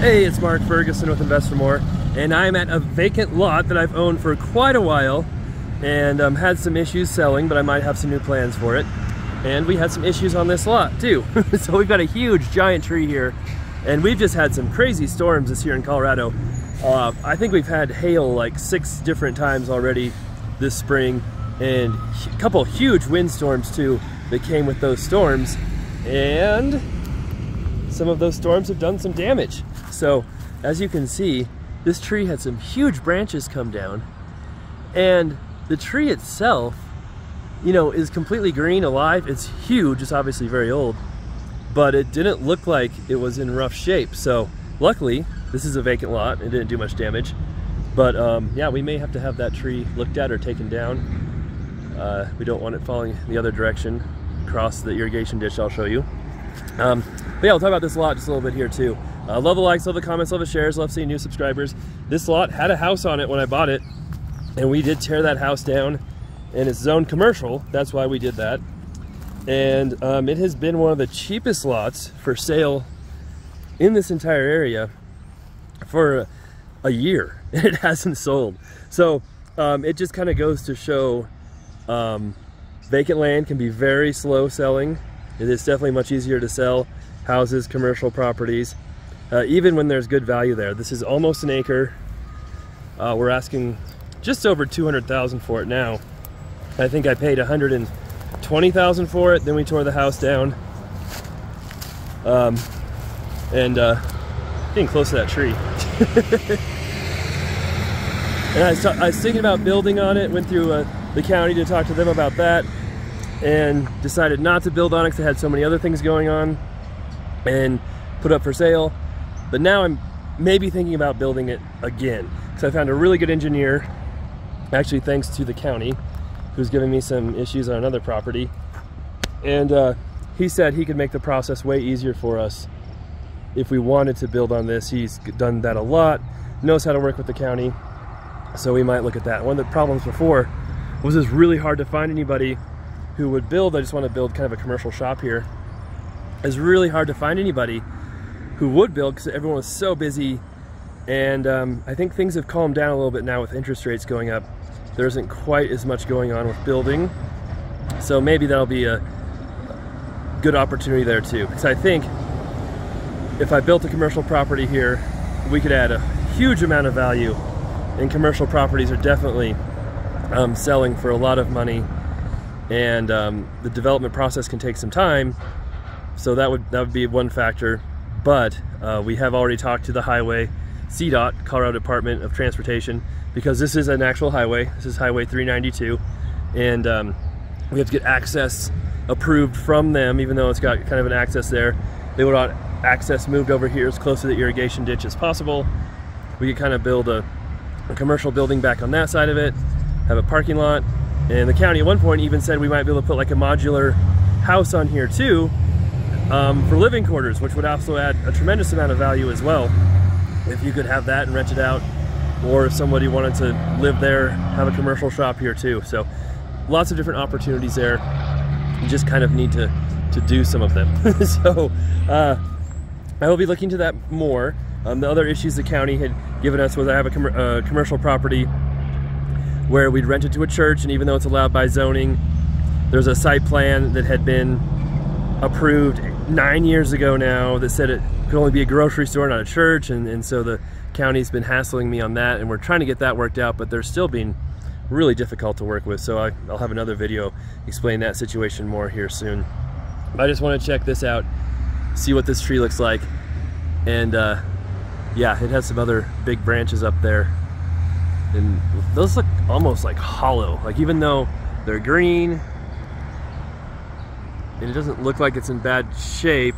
Hey, it's Mark Ferguson with Invest for More, and I'm at a vacant lot that I've owned for quite a while and had some issues selling, but I might have some new plans for it. And we had some issues on this lot too. So we've got a huge giant tree here, and we've just had some crazy storms this year in Colorado. I think we've had hail like 6 different times already this spring, and a couple huge windstorms too that came with those storms, and some of those storms have done some damage. So as you can see, this tree had some huge branches come down, and the tree itself, you know, is completely green, alive. It's huge, it's obviously very old, but it didn't look like it was in rough shape. So luckily, this is a vacant lot, it didn't do much damage. But yeah, we may have to have that tree looked at or taken down. We don't want it falling the other direction across the irrigation ditch I'll show you. But yeah, we'll talk about this lot just a little bit here too. Love the likes, love the comments, love the shares, love seeing new subscribers. This lot had a house on it when I bought it, and we did tear that house down, and it's zoned commercial. That's why we did that. And it has been one of the cheapest lots for sale in this entire area for a year. It hasn't sold. So it just kind of goes to show vacant land can be very slow selling. It is definitely much easier to sell houses, commercial properties, even when there's good value there. This is almost an acre. We're asking just over $200,000 for it now. I think I paid $120,000 for it. Then we tore the house down, getting close to that tree. And I was thinking about building on it. Went through the county to talk to them about that, and decided not to build on it because I had so many other things going on, and put up for sale. But now I'm maybe thinking about building it again, because I found a really good engineer, actually thanks to the county, who's giving me some issues on another property. And he said he could make the process way easier for us if we wanted to build on this. He's done that a lot, knows how to work with the county, so we might look at that. One of the problems before was it's really hard to find anybody who would build. I just want to build kind of a commercial shop here. It's really hard to find anybody who would build because everyone was so busy. And I think things have calmed down a little bit now with interest rates going up. There isn't quite as much going on with building. So maybe that'll be a good opportunity there too. Because I think if I built a commercial property here, we could add a huge amount of value. And commercial properties are definitely selling for a lot of money. And the development process can take some time. So that would be one factor. But we have already talked to the highway, CDOT, Colorado Department of Transportation, because this is an actual highway. This is Highway 392, and we have to get access approved from them, even though it's got kind of an access there. They would want access moved over here as close to the irrigation ditch as possible. We could kind of build a commercial building back on that side of it, have a parking lot, and the county at one point even said we might be able to put like a modular house on here too, for living quarters, which would also add a tremendous amount of value as well. If you could have that and rent it out, or if somebody wanted to live there, have a commercial shop here too. So lots of different opportunities there. You just kind of need to do some of them. So I will be looking to that more. The other issues the county had given us was I have a commercial property where we'd rent it to a church, and even though it's allowed by zoning, there's a site plan that had been approved 9 years ago now that said it could only be a grocery store, not a church, and so the county's been hassling me on that, and we're trying to get that worked out, but they're still being really difficult to work with. So I'll have another video explaining that situation more here soon. But I just want to check this out, see what this tree looks like, and yeah, it has some other big branches up there, and those look almost like hollow, like even though they're green and it doesn't look like it's in bad shape,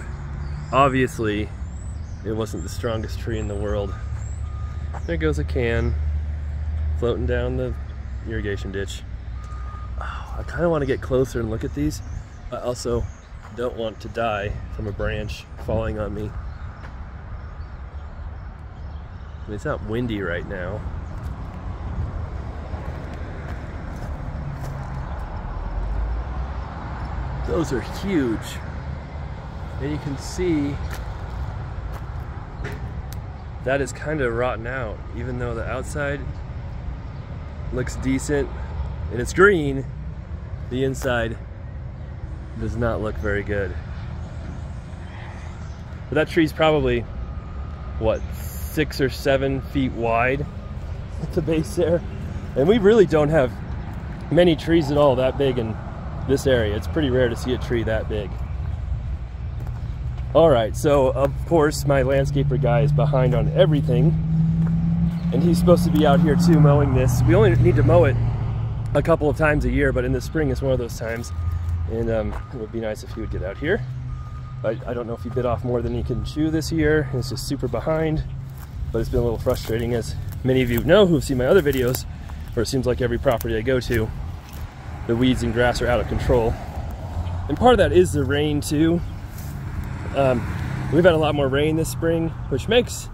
obviously it wasn't the strongest tree in the world. There goes a can floating down the irrigation ditch. Oh, I kind of want to get closer and look at these. I also don't want to die from a branch falling on me. I mean, it's not windy right now. Those are huge. And you can see that is kind of rotten out, even though the outside looks decent and it's green. The inside does not look very good. But that tree's probably, what, 6 or 7 feet wide at the base there. And we really don't have many trees at all that big in this area. It's pretty rare to see a tree that big. All right, so of course my landscaper guy is behind on everything, and he's supposed to be out here too mowing this. We only need to mow it a couple of times a year, but in the spring it's one of those times, and it would be nice if he would get out here. I don't know if he bit off more than he can chew this year, and it's just super behind, but it's been a little frustrating, as many of you know who've seen my other videos, where it seems like every property I go to, the weeds and grass are out of control. And part of that is the rain too. We've had a lot more rain this spring, which makes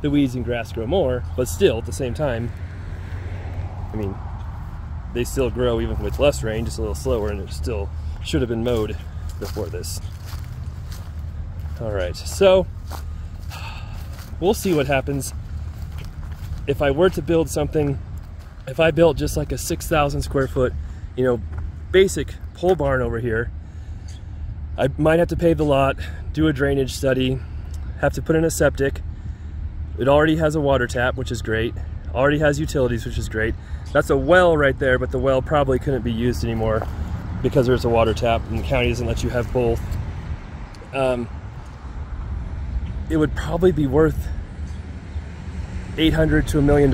the weeds and grass grow more, but still at the same time, I mean, they still grow even with less rain, just a little slower, and it still should have been mowed before this. All right, so we'll see what happens. If I were to build something, if I built just like a 6,000 square foot, you know, basic pole barn over here, I might have to pave the lot, do a drainage study, have to put in a septic. It already has a water tap, which is great. Already has utilities, which is great. That's a well right there, but the well probably couldn't be used anymore because there's a water tap and the county doesn't let you have both. It would probably be worth $800 to $1 million.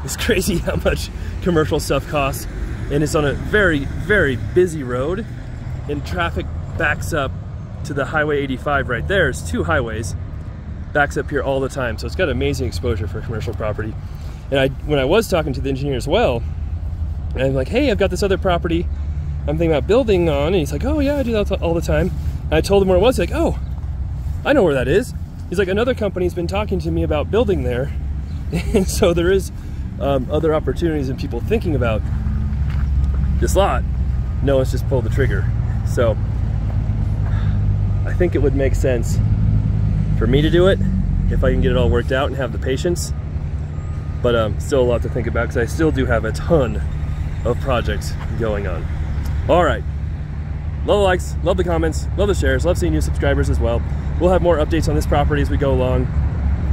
It's crazy how much commercial stuff costs, and it's on a very, very busy road, and traffic backs up to the Highway 85 right there. It's 2 highways, backs up here all the time, so it's got amazing exposure for commercial property. And when I was talking to the engineer as well, and I'm like, hey, I've got this other property I'm thinking about building on, and he's like, oh yeah, I do that all the time. And I told him where it was. He's like, oh, I know where that is. He's like, another company's been talking to me about building there. And so there is other opportunities and people thinking about this lot. No one's just pulled the trigger. So I think it would make sense for me to do it if I can get it all worked out and have the patience. But still a lot to think about, because I still do have a ton of projects going on. All right, love the likes, love the comments, love the shares, love seeing new subscribers as well. We'll have more updates on this property as we go along.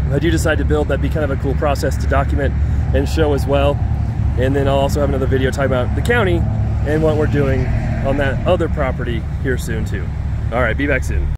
If I do decide to build, that'd be kind of a cool process to document and show as well. And then I'll also have another video talking about the county and what we're doing on that other property here soon too. All right, be back soon.